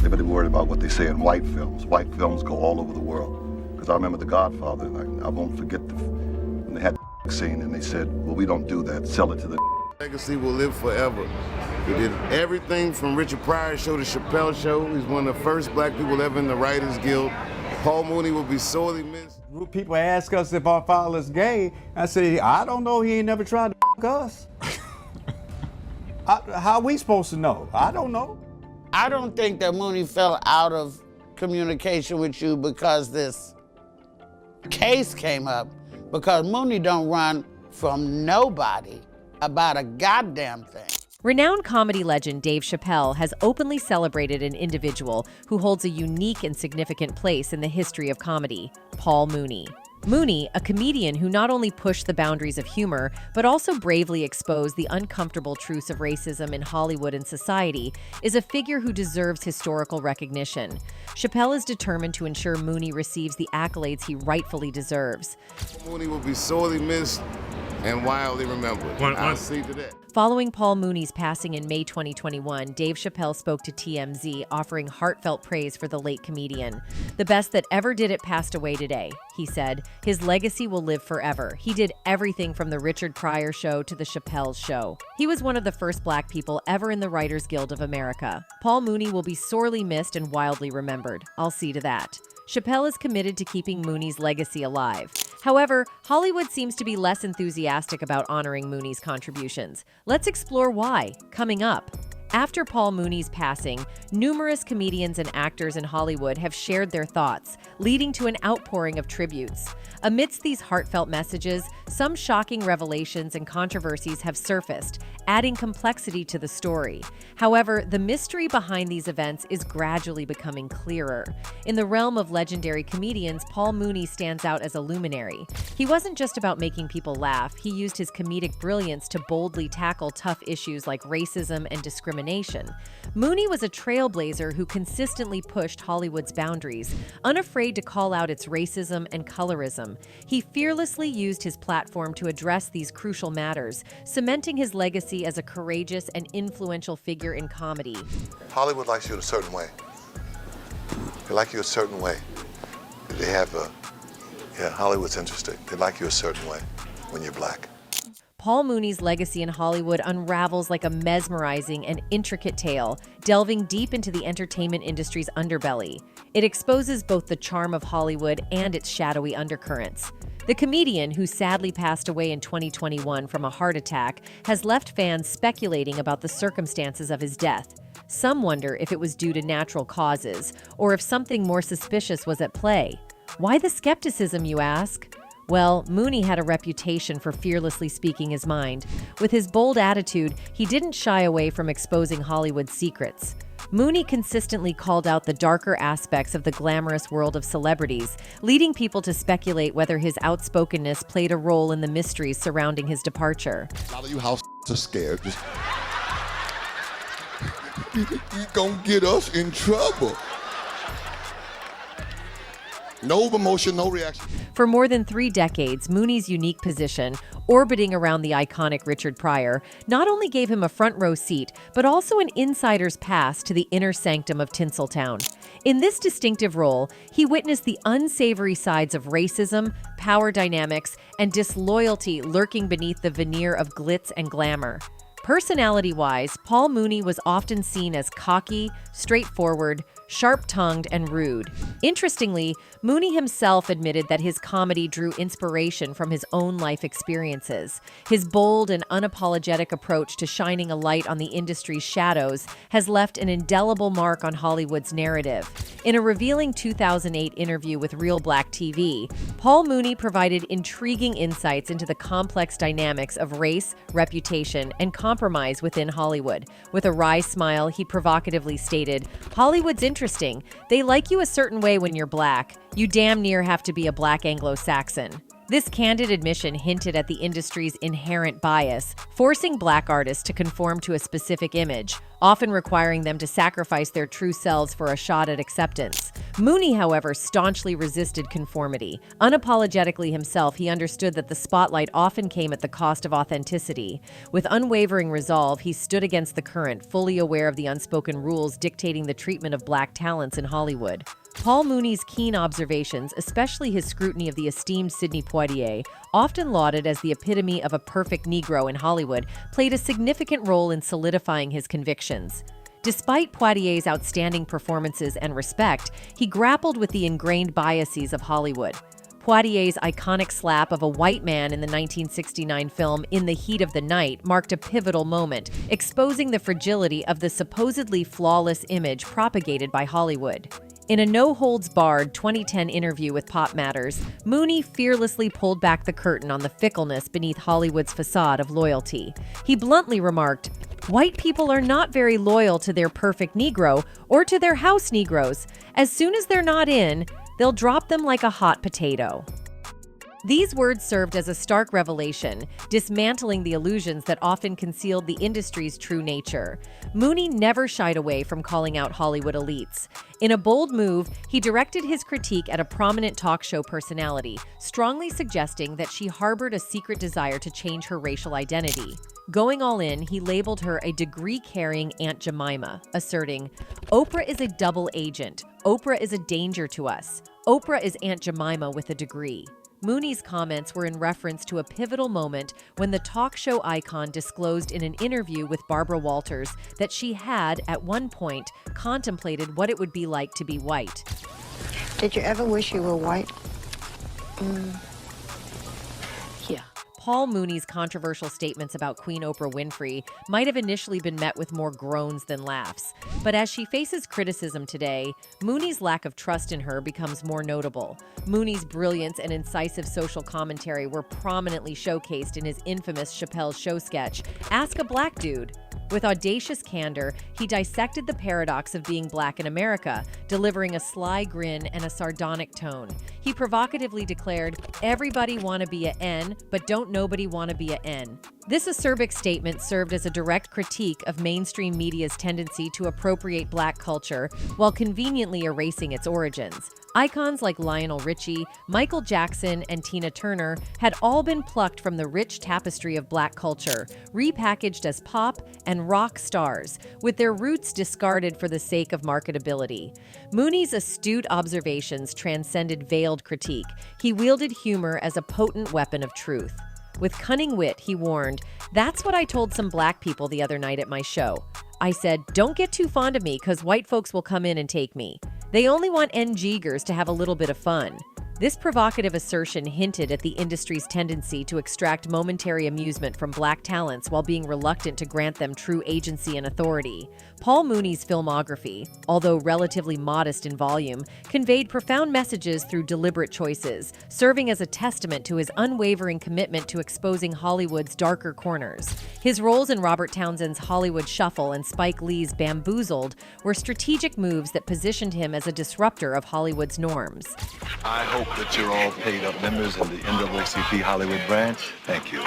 They're really worried about what they say in white films. White films go all over the world. Because I remember The Godfather, and I won't forget when they had the scene and they said, well, we don't do that, sell it to the legacy will live forever. He did everything from Richard Pryor's show to Chappelle Show. He's one of the first black people ever in the Writers Guild. Paul Mooney will be sorely missed. People ask us if our father's gay. I say, I don't know, he ain't never tried to us. How we supposed to know? I don't know. I don't think that Mooney fell out of communication with you because this case came up, because Mooney don't run from nobody about a goddamn thing. Renowned comedy legend Dave Chappelle has openly celebrated an individual who holds a unique and significant place in the history of comedy, Paul Mooney. Mooney, a comedian who not only pushed the boundaries of humor, but also bravely exposed the uncomfortable truths of racism in Hollywood and society, is a figure who deserves historical recognition. Chappelle is determined to ensure Mooney receives the accolades he rightfully deserves. Mooney will be sorely missed and wildly remembered. I'll see to that. Following Paul Mooney's passing in May 2021, Dave Chappelle spoke to TMZ, offering heartfelt praise for the late comedian. "The best that ever did it passed away today," he said. "His legacy will live forever. He did everything from the Richard Pryor Show to the Chappelle Show. He was one of the first black people ever in the Writers Guild of America. Paul Mooney will be sorely missed and wildly remembered. I'll see to that." Chappelle is committed to keeping Mooney's legacy alive. However, Hollywood seems to be less enthusiastic about honoring Mooney's contributions. Let's explore why, coming up. After Paul Mooney's passing, numerous comedians and actors in Hollywood have shared their thoughts, leading to an outpouring of tributes. Amidst these heartfelt messages, some shocking revelations and controversies have surfaced, adding complexity to the story. However, the mystery behind these events is gradually becoming clearer. In the realm of legendary comedians, Paul Mooney stands out as a luminary. He wasn't just about making people laugh, he used his comedic brilliance to boldly tackle tough issues like racism and discrimination. Mooney was a trailblazer who consistently pushed Hollywood's boundaries, unafraid to call out its racism and colorism. He fearlessly used his platform to address these crucial matters, cementing his legacy as a courageous and influential figure in comedy. Hollywood likes you in a certain way. They like you a certain way. They have Hollywood's interesting. They like you a certain way when you're black. Paul Mooney's legacy in Hollywood unravels like a mesmerizing and intricate tale, delving deep into the entertainment industry's underbelly. It exposes both the charm of Hollywood and its shadowy undercurrents. The comedian, who sadly passed away in 2021 from a heart attack, has left fans speculating about the circumstances of his death. Some wonder if it was due to natural causes, or if something more suspicious was at play. Why the skepticism, you ask? Well, Mooney had a reputation for fearlessly speaking his mind. With his bold attitude, he didn't shy away from exposing Hollywood's secrets. Mooney consistently called out the darker aspects of the glamorous world of celebrities, leading people to speculate whether his outspokenness played a role in the mysteries surrounding his departure. A lot of you house are scared. He gonna get us in trouble. No emotion, no reaction. For more than 3 decades, Mooney's unique position, orbiting around the iconic Richard Pryor, not only gave him a front-row seat, but also an insider's pass to the inner sanctum of Tinseltown. In this distinctive role, he witnessed the unsavory sides of racism, power dynamics, and disloyalty lurking beneath the veneer of glitz and glamour. Personality-wise, Paul Mooney was often seen as cocky, straightforward, sharp-tongued, and rude. Interestingly, Mooney himself admitted that his comedy drew inspiration from his own life experiences. His bold and unapologetic approach to shining a light on the industry's shadows has left an indelible mark on Hollywood's narrative. In a revealing 2008 interview with Real Black TV, Paul Mooney provided intriguing insights into the complex dynamics of race, reputation, and compromise within Hollywood. With a wry smile, he provocatively stated, "Hollywood's interesting. They like you a certain way when you're black. You damn near have to be a black Anglo-Saxon." This candid admission hinted at the industry's inherent bias, forcing black artists to conform to a specific image, often requiring them to sacrifice their true selves for a shot at acceptance. Mooney, however, staunchly resisted conformity. Unapologetically himself, he understood that the spotlight often came at the cost of authenticity. With unwavering resolve, he stood against the current, fully aware of the unspoken rules dictating the treatment of black talents in Hollywood. Paul Mooney's keen observations, especially his scrutiny of the esteemed Sidney Poitier, often lauded as the epitome of a perfect Negro in Hollywood, played a significant role in solidifying his convictions. Despite Poitier's outstanding performances and respect, he grappled with the ingrained biases of Hollywood. Poitier's iconic slap of a white man in the 1969 film In the Heat of the Night marked a pivotal moment, exposing the fragility of the supposedly flawless image propagated by Hollywood. In a no-holds-barred 2010 interview with Pop Matters, Mooney fearlessly pulled back the curtain on the fickleness beneath Hollywood's facade of loyalty. He bluntly remarked, "White people are not very loyal to their perfect Negro or to their house Negroes. As soon as they're not in, they'll drop them like a hot potato." These words served as a stark revelation, dismantling the illusions that often concealed the industry's true nature. Mooney never shied away from calling out Hollywood elites. In a bold move, he directed his critique at a prominent talk show personality, strongly suggesting that she harbored a secret desire to change her racial identity. Going all in, he labeled her a degree-carrying Aunt Jemima, asserting, "Oprah is a double agent. Oprah is a danger to us. Oprah is Aunt Jemima with a degree." Mooney's comments were in reference to a pivotal moment when the talk show icon disclosed in an interview with Barbara Walters that she had, at one point, contemplated what it would be like to be white. Did you ever wish you were white? Yeah. Paul Mooney's controversial statements about Queen Oprah Winfrey might have initially been met with more groans than laughs. But as she faces criticism today, Mooney's lack of trust in her becomes more notable. Mooney's brilliance and incisive social commentary were prominently showcased in his infamous Chappelle Show sketch, Ask a Black Dude. With audacious candor, he dissected the paradox of being black in America, delivering a sly grin and a sardonic tone. He provocatively declared, "Everybody wanna be a N, but don't nobody wanna be a N." This acerbic statement served as a direct critique of mainstream media's tendency to appropriate black culture while conveniently erasing its origins. Icons like Lionel Richie, Michael Jackson, and Tina Turner had all been plucked from the rich tapestry of black culture, repackaged as pop and rock stars, with their roots discarded for the sake of marketability. Mooney's astute observations transcended veiled critique. He wielded humor as a potent weapon of truth. With cunning wit, he warned, "That's what I told some black people the other night at my show. I said, don't get too fond of me because white folks will come in and take me. They only want NGers to have a little bit of fun." This provocative assertion hinted at the industry's tendency to extract momentary amusement from black talents while being reluctant to grant them true agency and authority. Paul Mooney's filmography, although relatively modest in volume, conveyed profound messages through deliberate choices, serving as a testament to his unwavering commitment to exposing Hollywood's darker corners. His roles in Robert Townsend's Hollywood Shuffle and Spike Lee's Bamboozled were strategic moves that positioned him as a disruptor of Hollywood's norms. I hope that you're all paid up members in the NAACP Hollywood branch. Thank you.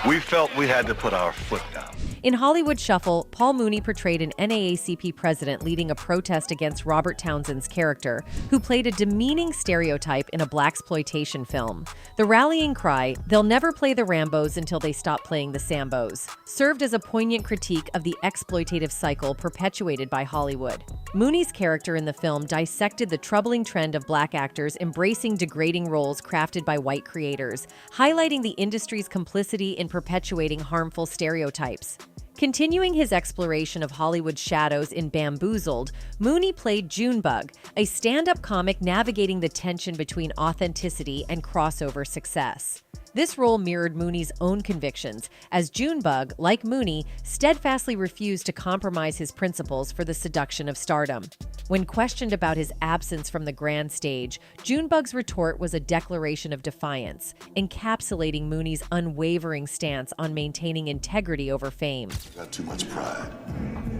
We felt we had to put our foot down. In Hollywood Shuffle, Paul Mooney portrayed an NAACP president leading a protest against Robert Townsend's character, who played a demeaning stereotype in a blaxploitation film. The rallying cry, "They'll never play the Rambos until they stop playing the Sambos," served as a poignant critique of the exploitative cycle perpetuated by Hollywood. Mooney's character in the film dissected the troubling trend of black actors embracing degrading roles crafted by white creators, highlighting the industry's complicity in perpetuating harmful stereotypes. Continuing his exploration of Hollywood's shadows in Bamboozled, Mooney played Junebug, a stand-up comic navigating the tension between authenticity and crossover success. This role mirrored Mooney's own convictions, as Junebug, like Mooney, steadfastly refused to compromise his principles for the seduction of stardom. When questioned about his absence from the grand stage, Junebug's retort was a declaration of defiance, encapsulating Mooney's unwavering stance on maintaining integrity over fame. Got too much pride,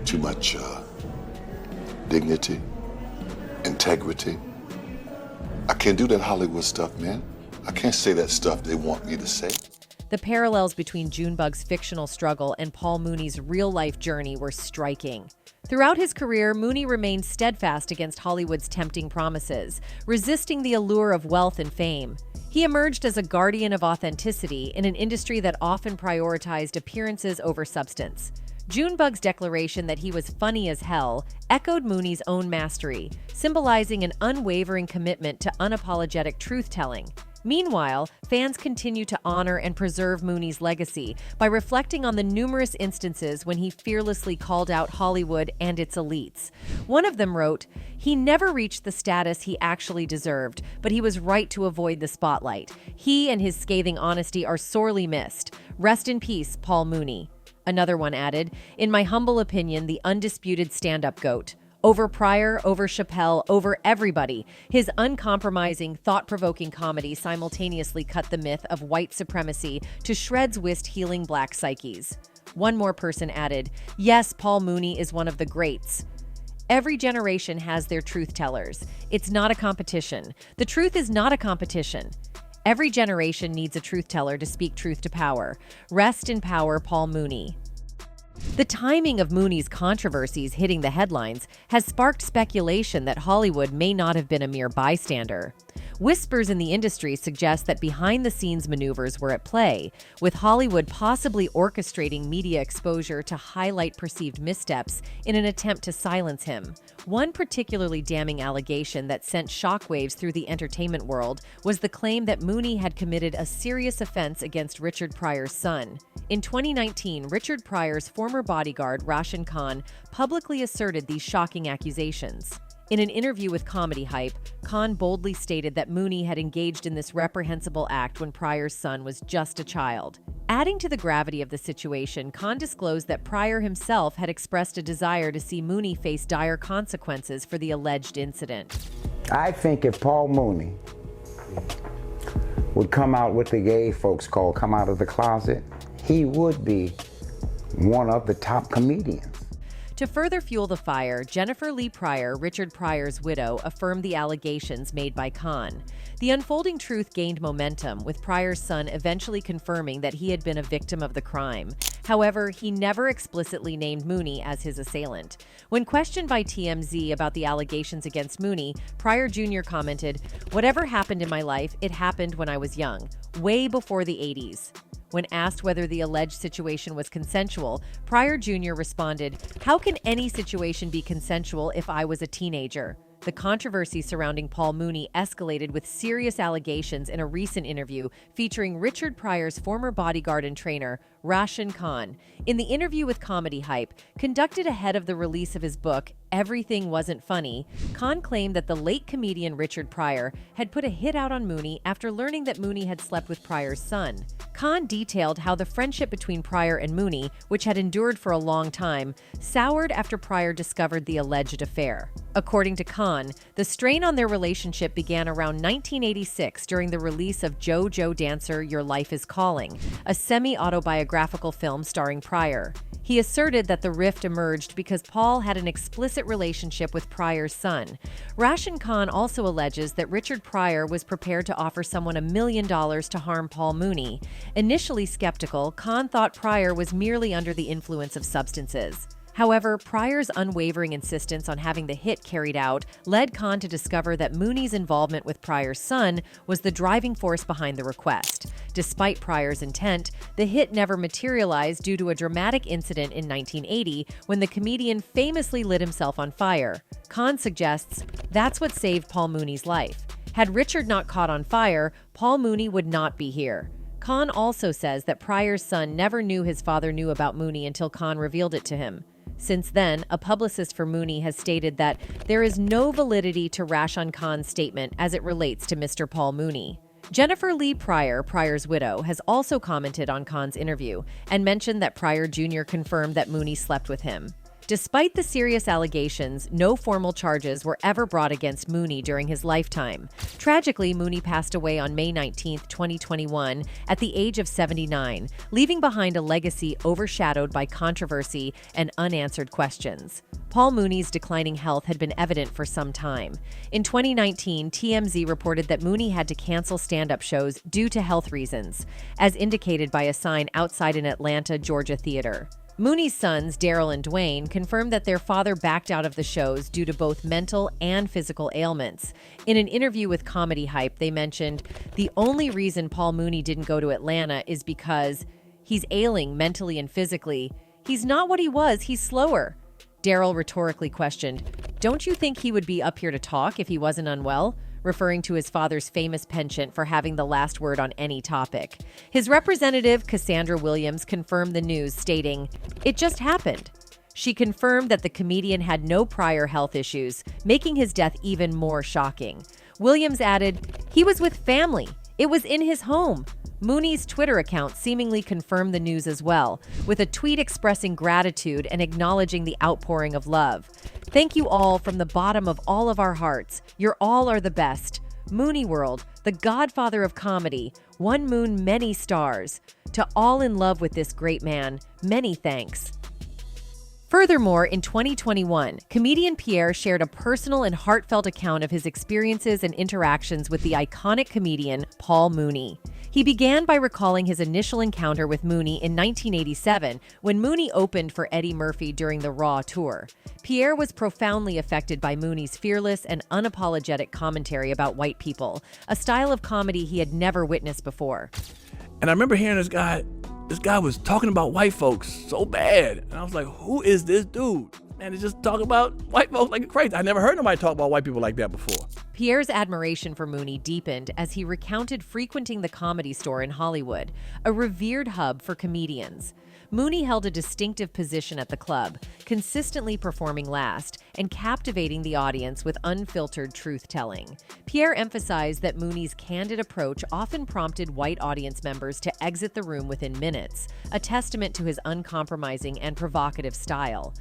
too much dignity, integrity. I can't do that Hollywood stuff, man. I can't say that stuff they want me to say. The parallels between Junebug's fictional struggle and Paul Mooney's real-life journey were striking. Throughout his career, Mooney remained steadfast against Hollywood's tempting promises, resisting the allure of wealth and fame. He emerged as a guardian of authenticity in an industry that often prioritized appearances over substance. Junebug's declaration that he was funny as hell echoed Mooney's own mastery, symbolizing an unwavering commitment to unapologetic truth-telling. Meanwhile, fans continue to honor and preserve Mooney's legacy by reflecting on the numerous instances when he fearlessly called out Hollywood and its elites. One of them wrote, "He never reached the status he actually deserved, but he was right to avoid the spotlight. He and his scathing honesty are sorely missed. Rest in peace, Paul Mooney." Another one added, "In my humble opinion, the undisputed stand-up GOAT. Over Pryor, over Chappelle, over everybody. His uncompromising, thought-provoking comedy simultaneously cut the myth of white supremacy to shreds whilst healing black psyches." One more person added, "Yes, Paul Mooney is one of the greats." Every generation has their truth-tellers. It's not a competition. The truth is not a competition. Every generation needs a truth-teller to speak truth to power. Rest in power, Paul Mooney. The timing of Mooney's controversies hitting the headlines has sparked speculation that Hollywood may not have been a mere bystander. Whispers in the industry suggest that behind-the-scenes maneuvers were at play, with Hollywood possibly orchestrating media exposure to highlight perceived missteps in an attempt to silence him. One particularly damning allegation that sent shockwaves through the entertainment world was the claim that Mooney had committed a serious offense against Richard Pryor's son. In 2019, Richard Pryor's former bodyguard, Rashan Khan, publicly asserted these shocking accusations. In an interview with Comedy Hype, Khan boldly stated that Mooney had engaged in this reprehensible act when Pryor's son was just a child. Adding to the gravity of the situation, Khan disclosed that Pryor himself had expressed a desire to see Mooney face dire consequences for the alleged incident. I think if Paul Mooney would come out what the gay folks call come out of the closet, he would be one of the top comedians. To further fuel the fire, Jennifer Lee Pryor, Richard Pryor's widow, affirmed the allegations made by Khan. The unfolding truth gained momentum, with Pryor's son eventually confirming that he had been a victim of the crime. However, he never explicitly named Mooney as his assailant. When questioned by TMZ about the allegations against Mooney, Pryor Jr. commented, "Whatever happened in my life, it happened when I was young, way before the 80s. When asked whether the alleged situation was consensual, Pryor Jr. responded, "How can any situation be consensual if I was a teenager?" The controversy surrounding Paul Mooney escalated with serious allegations in a recent interview featuring Richard Pryor's former bodyguard and trainer, Rashan Khan. In the interview with Comedy Hype, conducted ahead of the release of his book, Everything Wasn't Funny, Khan claimed that the late comedian Richard Pryor had put a hit out on Mooney after learning that Mooney had slept with Pryor's son. Khan detailed how the friendship between Pryor and Mooney, which had endured for a long time, soured after Pryor discovered the alleged affair. According to Khan, the strain on their relationship began around 1986 during the release of Joe Dancer, Your Life is Calling, a semi-autobiographical film starring Pryor. He asserted that the rift emerged because Paul had an explicit relationship with Pryor's son. Rashan Khan also alleges that Richard Pryor was prepared to offer someone $1 million to harm Paul Mooney. Initially skeptical, Khan thought Pryor was merely under the influence of substances. However, Pryor's unwavering insistence on having the hit carried out led Khan to discover that Mooney's involvement with Pryor's son was the driving force behind the request. Despite Pryor's intent, the hit never materialized due to a dramatic incident in 1980 when the comedian famously lit himself on fire. Khan suggests that's what saved Paul Mooney's life. Had Richard not caught on fire, Paul Mooney would not be here. Khan also says that Pryor's son never knew his father knew about Mooney until Khan revealed it to him. Since then, a publicist for Mooney has stated that there is no validity to Rashan Khan's statement as it relates to Mr. Paul Mooney. Jennifer Lee Pryor, Pryor's widow, has also commented on Khan's interview and mentioned that Pryor Jr. confirmed that Mooney slept with him. Despite the serious allegations, no formal charges were ever brought against Mooney during his lifetime. Tragically, Mooney passed away on May 19, 2021, at the age of 79, leaving behind a legacy overshadowed by controversy and unanswered questions. Paul Mooney's declining health had been evident for some time. In 2019, TMZ reported that Mooney had to cancel stand-up shows due to health reasons, as indicated by a sign outside an Atlanta, Georgia theater. Mooney's sons, Daryl and Dwayne, confirmed that their father backed out of the shows due to both mental and physical ailments. In an interview with Comedy Hype, they mentioned, "The only reason Paul Mooney didn't go to Atlanta is because he's ailing mentally and physically. He's not what he was, he's slower." Daryl rhetorically questioned, "Don't you think he would be up here to talk if he wasn't unwell?" referring to his father's famous penchant for having the last word on any topic. His representative, Cassandra Williams, confirmed the news, stating, "It just happened." She confirmed that the comedian had no prior health issues, making his death even more shocking. Williams added, "He was with family. It was in his home." Mooney's Twitter account seemingly confirmed the news as well, with a tweet expressing gratitude and acknowledging the outpouring of love. "Thank you all from the bottom of all of our hearts. You all are the best. Mooney World, the godfather of comedy, one moon, many stars. To all in love with this great man, many thanks." Furthermore, in 2021, comedian Pierre shared a personal and heartfelt account of his experiences and interactions with the iconic comedian Paul Mooney. He began by recalling his initial encounter with Mooney in 1987 when Mooney opened for Eddie Murphy during the Raw tour. Pierre was profoundly affected by Mooney's fearless and unapologetic commentary about white people, a style of comedy he had never witnessed before. And I remember hearing this guy was talking about white folks so bad. And I was like, who is this dude? And it's just talking about white folks like crazy. I never heard nobody talk about white people like that before. Pierre's admiration for Mooney deepened as he recounted frequenting the Comedy Store in Hollywood, a revered hub for comedians. Mooney held a distinctive position at the club, consistently performing last and captivating the audience with unfiltered truth-telling. Pierre emphasized that Mooney's candid approach often prompted white audience members to exit the room within minutes, a testament to his uncompromising and provocative style.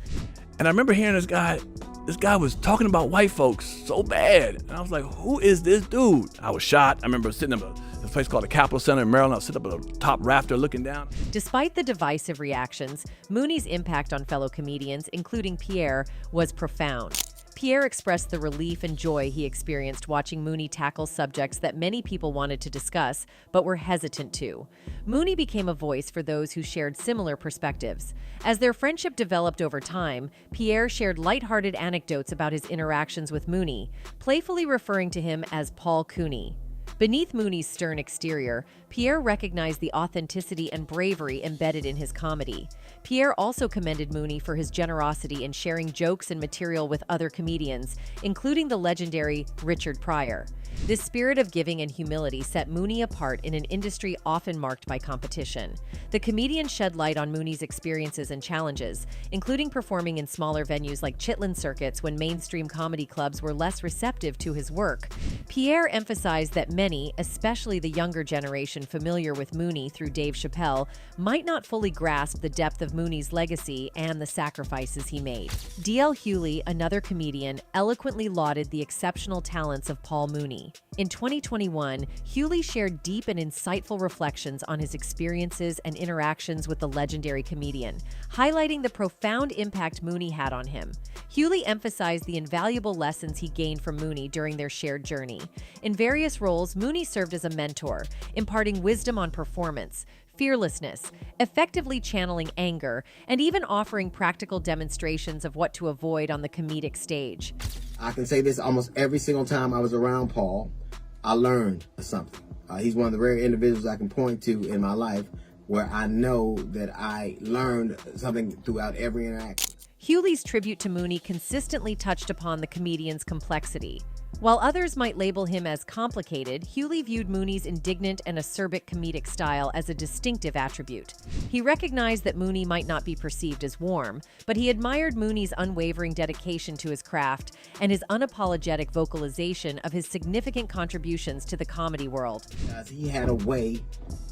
And I remember hearing this guy was talking about white folks so bad. And I was like, who is this dude? I was shocked. I remember sitting in a place called the Capitol Center in Maryland. I was sitting up at the top rafter looking down. Despite the divisive reactions, Mooney's impact on fellow comedians, including Pierre, was profound. Pierre expressed the relief and joy he experienced watching Mooney tackle subjects that many people wanted to discuss, but were hesitant to. Mooney became a voice for those who shared similar perspectives. As their friendship developed over time, Pierre shared lighthearted anecdotes about his interactions with Mooney, playfully referring to him as Paul Cooney. Beneath Mooney's stern exterior, Pierre recognized the authenticity and bravery embedded in his comedy. Pierre also commended Mooney for his generosity in sharing jokes and material with other comedians, including the legendary Richard Pryor. This spirit of giving and humility set Mooney apart in an industry often marked by competition. The comedian shed light on Mooney's experiences and challenges, including performing in smaller venues like Chitlin circuits when mainstream comedy clubs were less receptive to his work. Pierre emphasized that many, especially the younger generation familiar with Mooney through Dave Chappelle, might not fully grasp the depth of Mooney's legacy and the sacrifices he made. D.L. Hughley, another comedian, eloquently lauded the exceptional talents of Paul Mooney. In 2021, Hughley shared deep and insightful reflections on his experiences and interactions with the legendary comedian, highlighting the profound impact Mooney had on him. Hughley emphasized the invaluable lessons he gained from Mooney during their shared journey. In various roles, Mooney served as a mentor, imparting wisdom on performance, fearlessness, effectively channeling anger, and even offering practical demonstrations of what to avoid on the comedic stage. I can say this almost every single time I was around Paul, I learned something. He's one of the rare individuals I can point to in my life where I know that I learned something throughout every interaction. Hughley's tribute to Mooney consistently touched upon the comedian's complexity. While others might label him as complicated, Hughley viewed Mooney's indignant and acerbic comedic style as a distinctive attribute. He recognized that Mooney might not be perceived as warm, but he admired Mooney's unwavering dedication to his craft and his unapologetic vocalization of his significant contributions to the comedy world. He had a way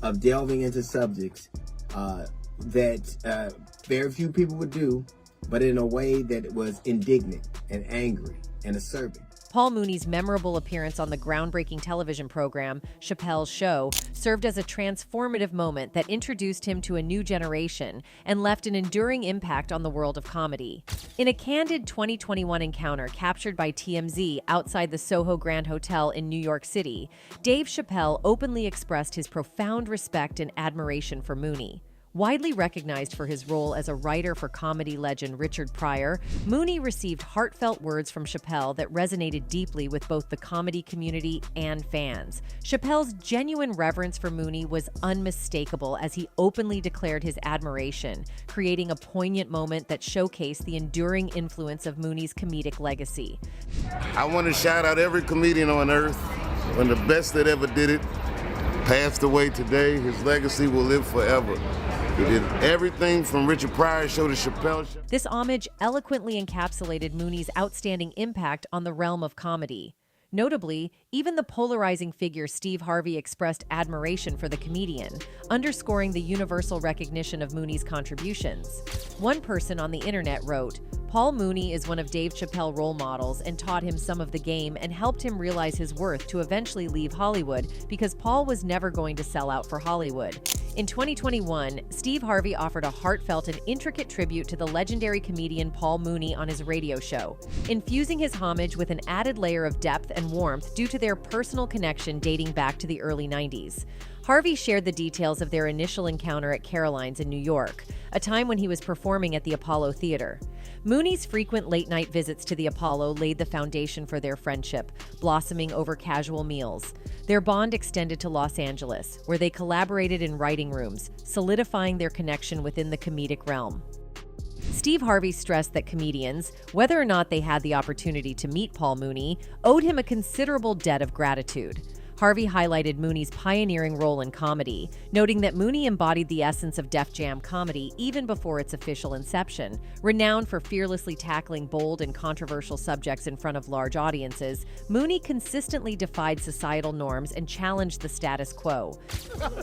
of delving into subjects that very few people would do, but in a way that was indignant and angry and acerbic. Paul Mooney's memorable appearance on the groundbreaking television program, Chappelle Show, served as a transformative moment that introduced him to a new generation and left an enduring impact on the world of comedy. In a candid 2021 encounter captured by TMZ outside the Soho Grand Hotel in New York City, Dave Chappelle openly expressed his profound respect and admiration for Mooney. Widely recognized for his role as a writer for comedy legend Richard Pryor, Mooney received heartfelt words from Chappelle that resonated deeply with both the comedy community and fans. Chappelle's genuine reverence for Mooney was unmistakable as he openly declared his admiration, creating a poignant moment that showcased the enduring influence of Mooney's comedic legacy. I want to shout out every comedian on earth, one of the best that ever did it. Passed away today. His legacy will live forever. He did everything from Richard Pryor Show to Chappelle Show. This homage eloquently encapsulated Mooney's outstanding impact on the realm of comedy. Notably, even the polarizing figure Steve Harvey expressed admiration for the comedian, underscoring the universal recognition of Mooney's contributions. One person on the internet wrote, "Paul Mooney is one of Dave Chappelle role models and taught him some of the game and helped him realize his worth to eventually leave Hollywood because Paul was never going to sell out for Hollywood." In 2021, Steve Harvey offered a heartfelt and intricate tribute to the legendary comedian Paul Mooney on his radio show, infusing his homage with an added layer of depth and warmth due to their personal connection dating back to the early 90s. Harvey shared the details of their initial encounter at Caroline's in New York, a time when he was performing at the Apollo Theater. Mooney's frequent late-night visits to the Apollo laid the foundation for their friendship, blossoming over casual meals. Their bond extended to Los Angeles, where they collaborated in writing rooms, solidifying their connection within the comedic realm. Steve Harvey stressed that comedians, whether or not they had the opportunity to meet Paul Mooney, owed him a considerable debt of gratitude. Harvey highlighted Mooney's pioneering role in comedy, noting that Mooney embodied the essence of Def Jam comedy even before its official inception. Renowned for fearlessly tackling bold and controversial subjects in front of large audiences, Mooney consistently defied societal norms and challenged the status quo.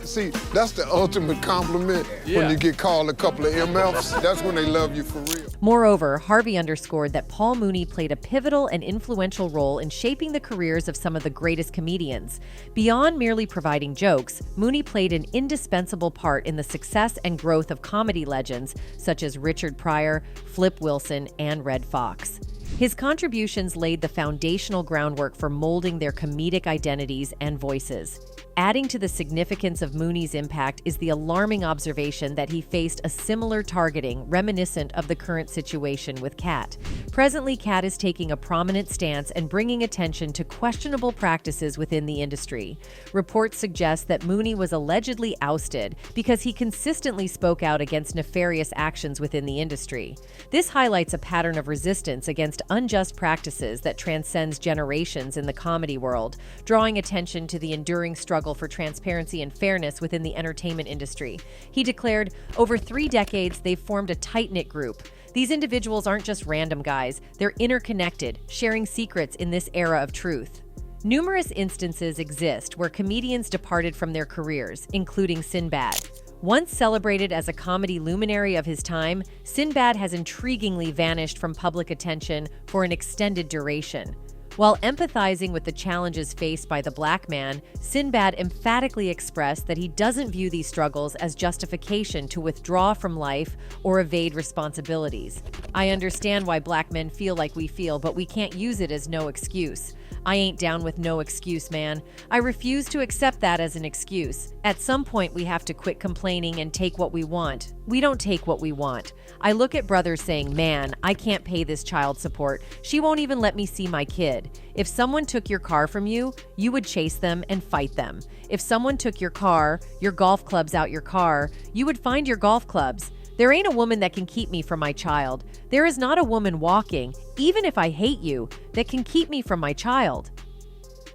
See, that's the ultimate compliment when you get called a couple of MFs. That's when they love you for real. Moreover, Harvey underscored that Paul Mooney played a pivotal and influential role in shaping the careers of some of the greatest comedians. Beyond merely providing jokes, Mooney played an indispensable part in the success and growth of comedy legends such as Richard Pryor, Flip Wilson, and Red Fox. His contributions laid the foundational groundwork for molding their comedic identities and voices. Adding to the significance of Mooney's impact is the alarming observation that he faced a similar targeting reminiscent of the current situation with Kat. Presently, Kat is taking a prominent stance and bringing attention to questionable practices within the industry. Reports suggest that Mooney was allegedly ousted because he consistently spoke out against nefarious actions within the industry. This highlights a pattern of resistance against unjust practices that transcends generations in the comedy world, drawing attention to the enduring struggle for transparency and fairness within the entertainment industry. He declared, "Over 3 decades, they've formed a tight-knit group. These individuals aren't just random guys, they're interconnected, sharing secrets in this era of truth." Numerous instances exist where comedians departed from their careers, including Sinbad. Once celebrated as a comedy luminary of his time, Sinbad has intriguingly vanished from public attention for an extended duration. While empathizing with the challenges faced by the black man, Sinbad emphatically expressed that he doesn't view these struggles as justification to withdraw from life or evade responsibilities. "I understand why black men feel like we feel, but we can't use it as no excuse. I ain't down with no excuse, man. I refuse to accept that as an excuse. At some point, we have to quit complaining and take what we want. We don't take what we want. I look at brothers saying, man, I can't pay this child support. She won't even let me see my kid. If someone took your car from you, you would chase them and fight them. If someone took your car, your golf clubs out your car, you would find your golf clubs. There ain't a woman that can keep me from my child. There is not a woman walking, even if I hate you, that can keep me from my child."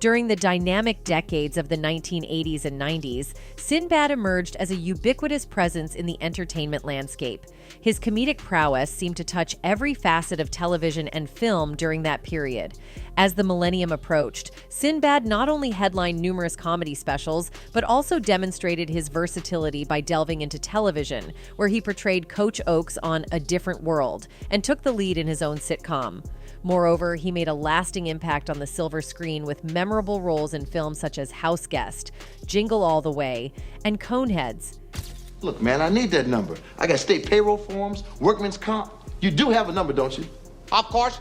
During the dynamic decades of the 1980s and 90s, Sinbad emerged as a ubiquitous presence in the entertainment landscape. His comedic prowess seemed to touch every facet of television and film during that period. As the millennium approached, Sinbad not only headlined numerous comedy specials, but also demonstrated his versatility by delving into television, where he portrayed Coach Oaks on A Different World and took the lead in his own sitcom. Moreover, he made a lasting impact on the silver screen with memorable roles in films such as House Guest, Jingle All the Way, and Coneheads. Look, man, I need that number. I got state payroll forms, workman's comp. You do have a number, don't you? Of course.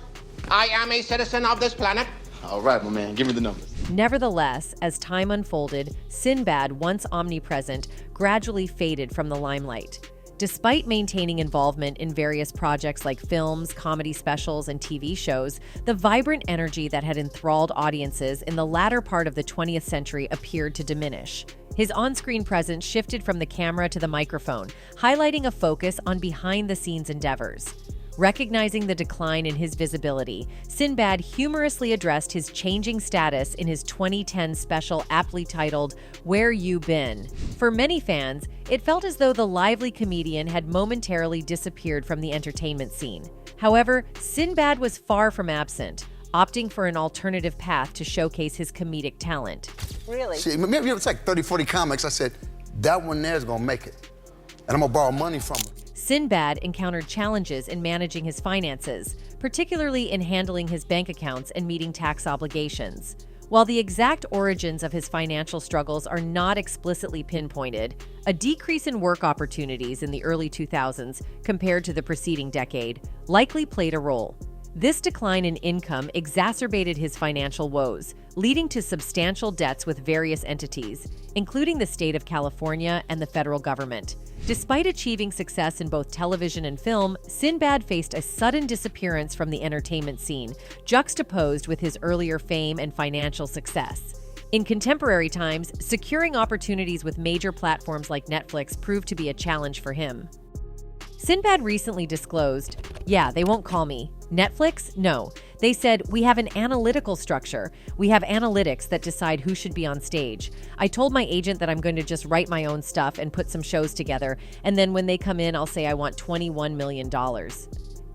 I am a citizen of this planet. All right, my man, give me the numbers. Nevertheless, as time unfolded, Sinbad, once omnipresent, gradually faded from the limelight. Despite maintaining involvement in various projects like films, comedy specials, and TV shows, the vibrant energy that had enthralled audiences in the latter part of the 20th century appeared to diminish. His on-screen presence shifted from the camera to the microphone, highlighting a focus on behind-the-scenes endeavors. Recognizing the decline in his visibility, Sinbad humorously addressed his changing status in his 2010 special aptly titled, Where You Been? For many fans, it felt as though the lively comedian had momentarily disappeared from the entertainment scene. However, Sinbad was far from absent, opting for an alternative path to showcase his comedic talent. Really? See, maybe it's like 30, 40 comics. I said, that one there is gonna make it. And I'm gonna borrow money from her. Sinbad encountered challenges in managing his finances, particularly in handling his bank accounts and meeting tax obligations. While the exact origins of his financial struggles are not explicitly pinpointed, a decrease in work opportunities in the early 2000s compared to the preceding decade likely played a role. This decline in income exacerbated his financial woes, leading to substantial debts with various entities, including the state of California and the federal government. Despite achieving success in both television and film, Sinbad faced a sudden disappearance from the entertainment scene, juxtaposed with his earlier fame and financial success. In contemporary times, securing opportunities with major platforms like Netflix proved to be a challenge for him. Sinbad recently disclosed, "Yeah, they won't call me. Netflix? No. They said, we have an analytical structure. We have analytics that decide who should be on stage. I told my agent that I'm going to just write my own stuff and put some shows together, and then when they come in, I'll say I want $21 million.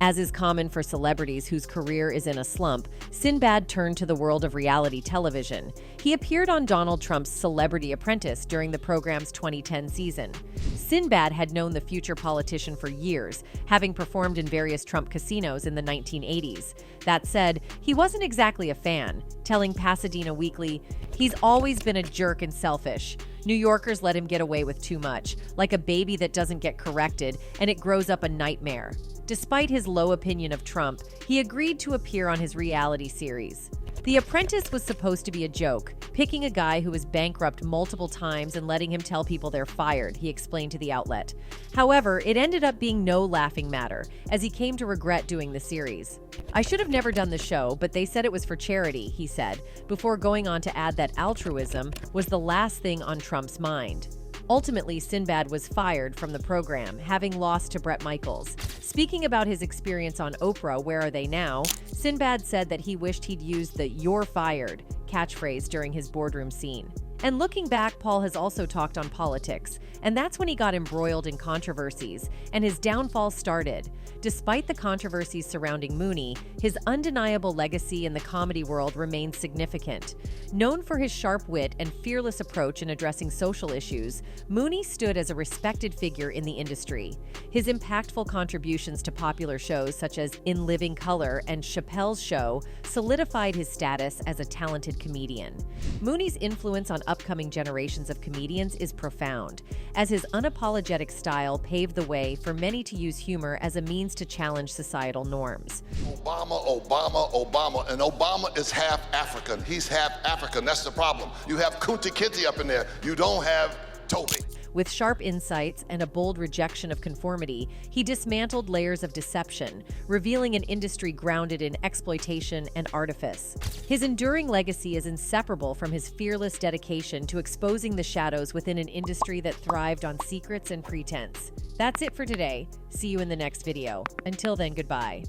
As is common for celebrities whose career is in a slump, Sinbad turned to the world of reality television. He appeared on Donald Trump's Celebrity Apprentice during the program's 2010 season. Sinbad had known the future politician for years, having performed in various Trump casinos in the 1980s. That said, he wasn't exactly a fan, telling Pasadena Weekly, "He's always been a jerk and selfish. New Yorkers let him get away with too much, like a baby that doesn't get corrected, and it grows up a nightmare." Despite his low opinion of Trump, he agreed to appear on his reality series. The Apprentice was supposed to be a joke, picking a guy who was bankrupt multiple times and letting him tell people they're fired, he explained to the outlet. However, it ended up being no laughing matter, as he came to regret doing the series. "I should have never done the show, but they said it was for charity," he said, before going on to add that altruism was the last thing on Trump's mind. Ultimately, Sinbad was fired from the program, having lost to Bret Michaels. Speaking about his experience on Oprah, Where Are They Now?, Sinbad said that he wished he'd used the "you're fired" catchphrase during his boardroom scene. And looking back, Paul has also talked on politics, and that's when he got embroiled in controversies, and his downfall started. Despite the controversies surrounding Mooney, his undeniable legacy in the comedy world remains significant. Known for his sharp wit and fearless approach in addressing social issues, Mooney stood as a respected figure in the industry. His impactful contributions to popular shows such as In Living Color and Chappelle Show solidified his status as a talented comedian. Mooney's influence on upcoming generations of comedians is profound, as his unapologetic style paved the way for many to use humor as a means to challenge societal norms. Obama, and Obama is half African. He's half African, that's the problem. You have Kunta Kinte up in there, you don't have Toby. With sharp insights and a bold rejection of conformity, he dismantled layers of deception, revealing an industry grounded in exploitation and artifice. His enduring legacy is inseparable from his fearless dedication to exposing the shadows within an industry that thrived on secrets and pretense. That's it for today. See you in the next video. Until then, goodbye.